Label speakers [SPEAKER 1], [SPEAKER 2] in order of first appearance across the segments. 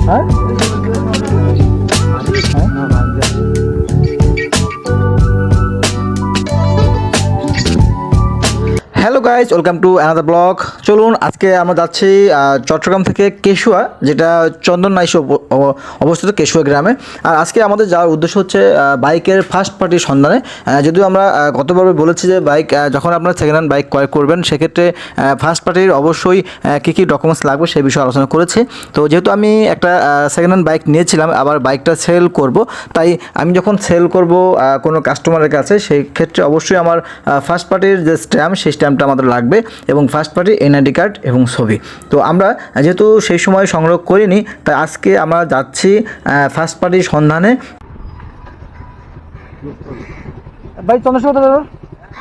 [SPEAKER 1] হ্যাঁ hello guys, welcome to another blog. চলুন আজকে আমরা যাচ্ছি চট্টগ্রাম থেকে কেশুয়া, যেটা চন্দননাইশে অবস্থিত, কেশুয়া গ্রামে। আর আজকে আমাদের যাওয়ার উদ্দেশ্য হচ্ছে বাইকের ফার্স্ট পার্টির সন্ধানে। যদিও আমরা গতবার বলেছি যে বাইক যখন আপনারা সেকেন্ড হ্যান্ড বাইক ক্রয় করবেন সেক্ষেত্রে ফার্স্ট পার্টির অবশ্যই কী কী ডকুমেন্টস লাগবে সেই বিষয়ে আলোচনা করেছি। তো যেহেতু আমি একটা সেকেন্ড হ্যান্ড বাইক নিয়েছিলাম, আবার বাইকটা সেল করব, তাই আমি যখন সেল করব কোনো কাস্টমারের কাছে, সেই ক্ষেত্রে অবশ্যই আমার ফার্স্ট পার্টির যে স্ট্যাম্প, সেই স্ট্যাম্পটা আমাদের লাগবে এবং ফার্স্ট পার্টি এনআইডি কার্ড এবং ছবি। তো আমরা যেহেতু সেই সময় সংগ্রহ করিনি, তাই আজকে আমরা যাচ্ছি ফার্স্ট পার্টির সন্ধানে। ভাই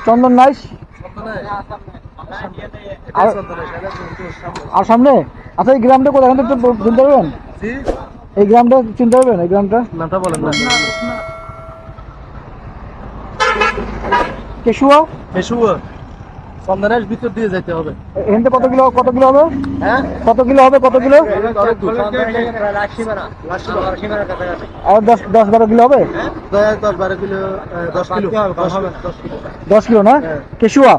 [SPEAKER 1] চন্দন নাইস আর সামনে আচ্ছা, এই গ্রামটা কোথায়, এখান থেকে চিনতে পারবেন? এই গ্রামটা চিনতে পারবেন? এই গ্রামটা নামটা বলেন না। কেশুয়া। কেশুয়া চন্দনের ভিতর দিয়ে যেতে হবে। এখান কত কিলো হবে? হ্যাঁ, কত কিলো হবে? কত কিলো? আর 10-12 কিলো হবে। 10-12 কিলো, 10 কিলো, 10 কিলো না? কেশুয়া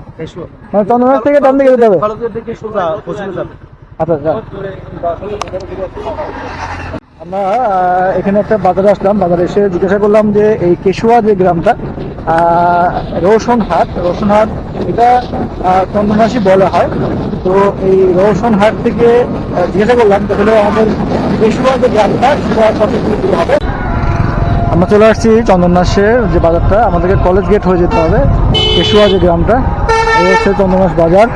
[SPEAKER 1] মানে চন্দনের থেকে ডান দিকে যেতে হবে। আচ্ছা আচ্ছা, আমরা এখানে একটা বাজারে আসলাম। বাজারে এসে জিজ্ঞাসা করলাম যে এই কেশুয়া যে গ্রামটা, রওশনহাট এটা চন্দননাশি বলা হয়। তো এই রওশনহাট থেকে জিজ্ঞাসা করলাম তাহলে আমাদের কেশুয়া যে গ্রামটা সেটা কত দূর হবে। আমরা চলে আসছি চন্দননাশের যে বাজারটা, আমাদেরকে কলেজ গেট হয়ে যেতে হবে। কেশুয়া যে গ্রামটা, এই হচ্ছে চন্দননাশ বাজার।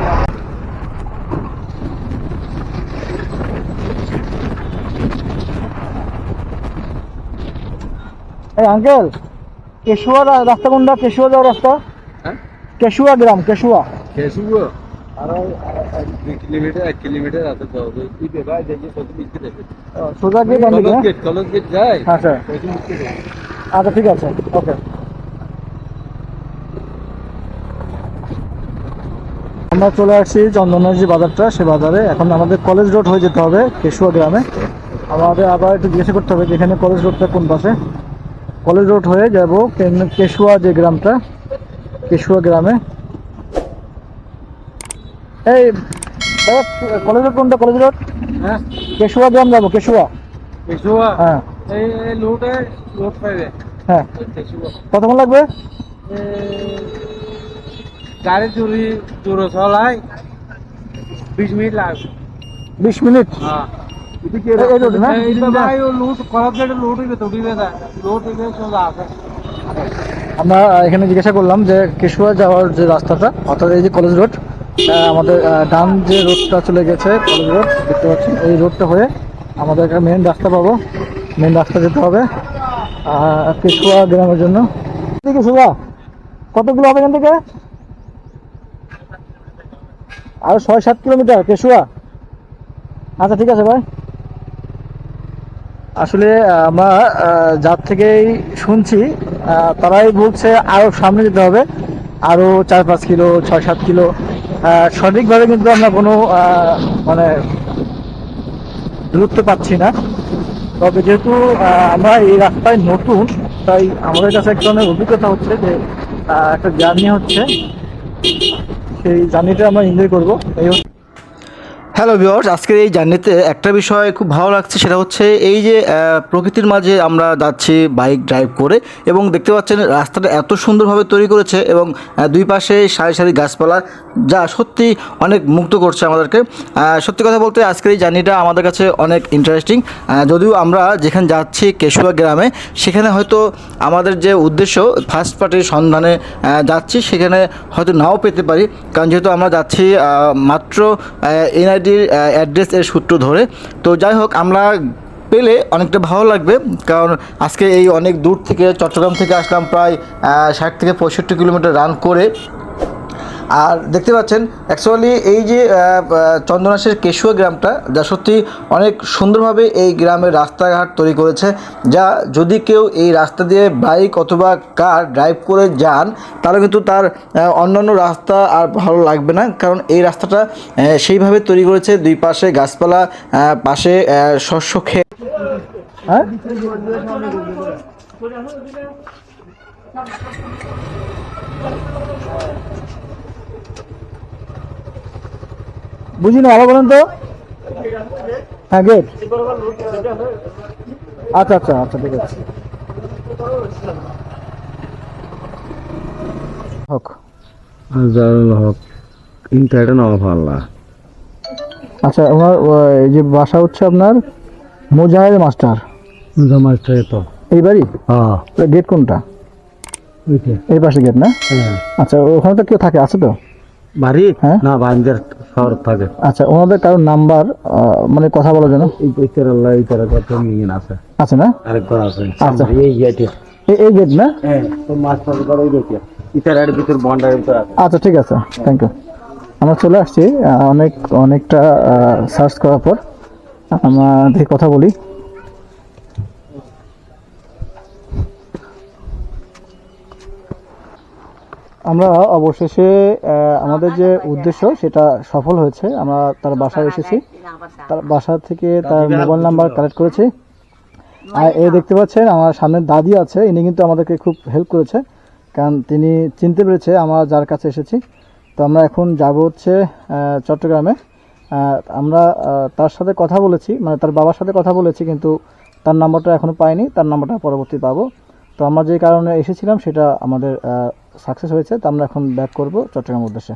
[SPEAKER 1] এই আঙ্কেল, কেশুয়া রাস্তা কোনটা? কেশুয়া যাওয়ার রাস্তা? কেশুয়া গ্রাম, কেশুয়া আর 1 কিলোমিটার আছে তো। সোজা গেট কলেজ গেট যায়। হ্যাঁ স্যার, আচ্ছা ঠিক আছে, ওকে। আমরা চলে আসছি চন্দনের যে বাজারটা, সে বাজারে। এখন আমাদের কলেজ রোড হয়ে যেতে হবে কেশুয়া গ্রামে। আমাদের আবার একটু জিজ্ঞাসা করতে হবে যেখানে কলেজ রোডটা কোন পাশে। কলেজ রোড হয়ে যাব কেশুয়া যে গ্রামটা, কেশুয়া গ্রামে। এই কলেজ রোড কোনটা? কলেজ রোড, হ্যাঁ, কেশুয়া গ্রাম যাবো। কেশুয়া, হ্যাঁ। হ্যাঁ, কতক্ষণ লাগবে?
[SPEAKER 2] গাড়ি চুরি চলাই 20 মিনিট লাগবে।
[SPEAKER 1] 20 মিনিট? আমরা এখানে জিজ্ঞাসা করলাম যে কেশুয়া যাওয়ার যে রাস্তাটা, অর্থাৎ এই যে কলেজ রোড, আমাদের ডান যে রোডটা চলে গেছে কলেজ রোড, দেখতে পাচ্ছি। এই রোডটা হয়ে আমাদের একটা মেন রাস্তা পাবো, মেন রাস্তা যেতে হবে কেশুয়া গ্রামের জন্য। কেশুয়া কতগুলো হবে এখান থেকে? আরো 6-7 কিলোমিটার কেশুয়া। আচ্ছা ঠিক আছে ভাই। আসলে আমরা যার থেকেই শুনছি তারাই বলছে আরো সামনে যেতে হবে, আরো 4-5 কিলো, 6-7 কিলো। সঠিকভাবে কিন্তু আমরা কোনো মানে দূরত্ব পাচ্ছি না। তবে যেহেতু আমরা এই রাস্তায় নতুন, তাই আমাদের কাছে এক ধরনের অভিজ্ঞতা হচ্ছে যে একটা জার্নি হচ্ছে, সেই জার্নিটা আমরা এনজয় করবো। হ্যালো ভিউয়ার্স, আজকের এই জার্নিতে একটা বিষয় খুব ভালো লাগছে, সেটা হচ্ছে এই যে প্রকৃতির মাঝে আমরা যাচ্ছি বাইক ড্রাইভ করে, এবং দেখতে পাচ্ছেন রাস্তাটা এত সুন্দরভাবে তৈরি করেছে এবং দুই পাশে সারি সারি গাছপালা, যা সত্যি অনেক মুগ্ধ করছে আমাদেরকে। সত্যি কথা বলতে আজকের এই জার্নিটা আমাদের কাছে অনেক ইন্টারেস্টিং। যদিও আমরা যেখানে যাচ্ছি কেশুয়া গ্রামে, সেখানে হয়তো আমাদের যে উদ্দেশ্য ফার্স্ট পার্টির সন্ধানে যাচ্ছি, সেখানে হয়তো নাও পেতে পারি, কারণ যেহেতু আমরা যাচ্ছি মাত্র এনআইডি অ্যাড্রেস এর সূত্র ধরে। তো যাই হোক, আমরা পেলে অনেকটা ভালো লাগবে, কারণ আজকে এই অনেক দূর থেকে চট্টগ্রাম থেকে আসলাম, প্রায় 60 থেকে 65 কিলোমিটার রান করে।
[SPEAKER 3] আর দেখতে পাচ্ছেন অ্যাকচুয়ালি এই যে চন্দনাশের কেশুয়া গ্রামটা, যা সত্যি অনেক সুন্দরভাবে এই গ্রামের রাস্তাঘাট তৈরি করেছে, যা যদি কেউ এই রাস্তা দিয়ে বাইক অথবা কার ড্রাইভ করে যান তাহলে কিন্তু তার অন্যান্য রাস্তা আর ভালো লাগবে না, কারণ এই রাস্তাটা সেইভাবে তৈরি করেছে, দুই পাশে গাছপালা, পাশে শস্য ক্ষেত।
[SPEAKER 1] হ্যাঁ বুঝি না, আবার বলেন তো। হ্যাঁ গেট, আচ্ছা আচ্ছা আচ্ছা ঠিক আছে। হোক।
[SPEAKER 2] জারুল হক ইন্টারনেট না ভাল্লা।
[SPEAKER 1] আচ্ছা ওনার এই যে বাসা হচ্ছে আপনার মোজাহের মাস্টার,
[SPEAKER 2] মাস্টার তো
[SPEAKER 1] এই বাড়ি?
[SPEAKER 2] হ্যাঁ
[SPEAKER 1] গেট কোনটা?
[SPEAKER 2] ওইটা।
[SPEAKER 1] এই পাশে গেট না?
[SPEAKER 2] হ্যাঁ
[SPEAKER 1] আচ্ছা ওখানে তো কেউ থাকে, আছে তো?
[SPEAKER 2] বাড়ি
[SPEAKER 1] হ্যাঁ?
[SPEAKER 2] না বান্দের শহর থাকে।
[SPEAKER 1] আচ্ছা ওনাদের কারোর নাম্বার মানে কথা বলার জন্য
[SPEAKER 2] এই ইতার আল্লাহ ইতার কত মিন আছে।
[SPEAKER 1] আছে না?
[SPEAKER 2] আরেকবার আছে।
[SPEAKER 1] আচ্ছা।
[SPEAKER 2] এই গেটে।
[SPEAKER 1] এই গেট না?
[SPEAKER 2] হ্যাঁ তো মাস্টার করে ওই গেটে। ইতার এর ভিতর বন্ডার ভিতর আছে।
[SPEAKER 1] আচ্ছা ঠিক আছে, থ্যাংক ইউ। আমরা চলে আসছি অনেকটা সার্চ করার পর। আমরা দেখি কথা বলি। আমরা অবশেষে আমাদের যে উদ্দেশ্য সেটা সফল হয়েছে। আমরা তার বাসায় এসেছি, তার বাসা থেকে তার মোবাইল নাম্বার কালেক্ট করেছি। আর এই দেখতে পাচ্ছেন আমার সামনে দাদি আছে, ইনি কিন্তু আমাদেরকে খুব হেল্প করেছে, কারণ তিনি চিনতে পেরেছে আমরা যার কাছে এসেছি। তো আমরা এখন যাব হচ্ছে চট্টগ্রামে। আমরা তার সাথে কথা বলেছি, মানে তার বাবার সাথে কথা বলেছি, কিন্তু তার নাম্বারটা এখনও পাইনি, তার নাম্বারটা পরবর্তী পাবো। তো আমরা যে কারণে এসেছিলাম সেটা আমাদের সাকসেস হয়েছে। তো আমরা এখন ব্যাক করব চট্টগ্রাম উদ্দেশ্যে।